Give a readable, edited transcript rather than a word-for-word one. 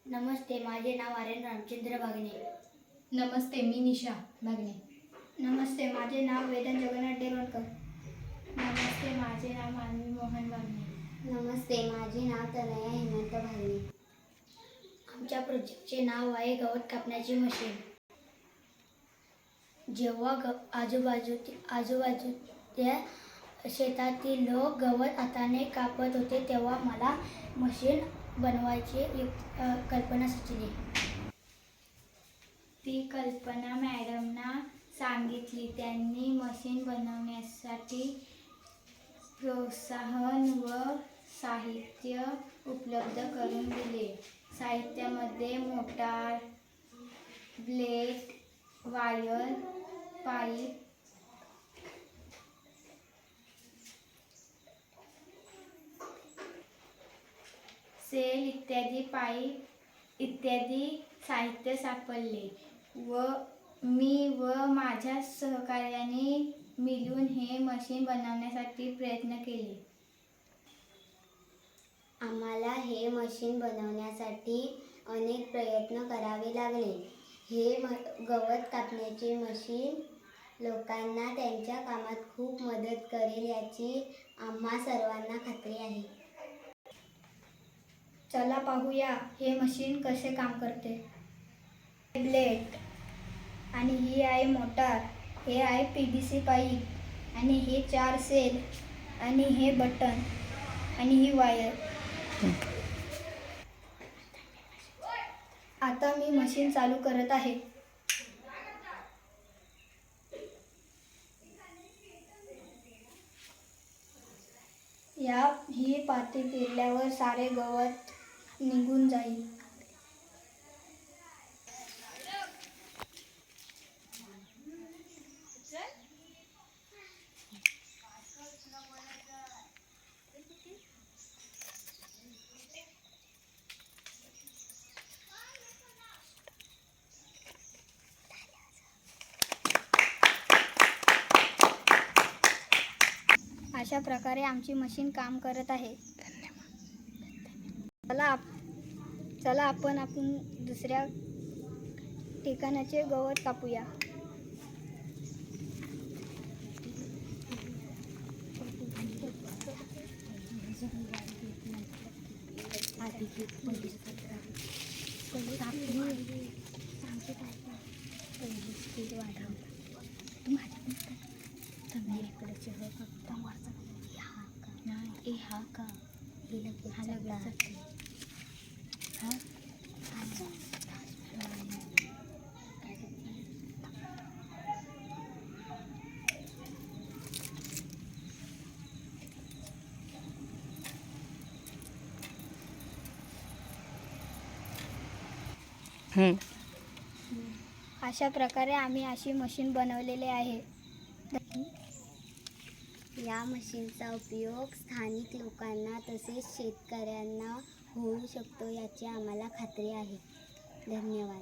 नमस्ते, माझे नाव आर्यन रामचंद्र बागणे. नमस्ते, मी निशा बागणे. नमस्ते, माझे नाव वेदन जगन्नाथ डेरोणकर. नमस्ते, माझे नाव मानवी मोहन बागणे. नमस्ते, माझे नाव तनया हेमंत भागणे. आमच्या प्रोजेक्टचे नाव आहे गवत कापण्याची मशीन. जेव्हा आजूबाजूच्या शेतातील लोक गवत हाताने कापत होते तेव्हा मला मशीन बनवायची कल्पना सुचली. ती कल्पना मॅडमना सांगितली. त्यांनी मशीन बनवण्यासाठी प्रोत्साहन व साहित्य उपलब्ध करून दिले. साहित्यामध्ये motor, blade, wire, pipe, cell इत्यादी साहित्य सापडले व मी व माझ्या सहकार्याने मिळून हे मशीन बनवण्यासाठी प्रयत्न केले. आम्हाला हे मशीन बनवण्यासाठी अनेक प्रयत्न करावे लागले. हे गवत कापण्याचे मशीन लोकांना त्यांच्या कामात खूप मदत करेल याची आम्हा सर्वांना खात्री आहे. चला पाहूया हे मशीन कसे काम करते. ब्लेड आणि ही आहे मोटार, हे आहे PVC पाईप आणि हे 4 सेल आणि हे बटन आणि ही वायर. आता मी मशीन चालू करत आहे. ही पाती फिरल्यावर सारे गवत निघून जाईल. अशा प्रकारे आमची मशीन काम करत आहे. चला आपण दुसऱ्या ठिकाणाचे गवत कापूया. अशा प्रकारे आम्ही अशी मशीन बनवलेले आहे. या मशीनचा उपयोग स्थानिक लोकांना तसेच शेतकऱ्यांना होऊ शकतो याची आम्हाला खात्री आहे. धन्यवाद.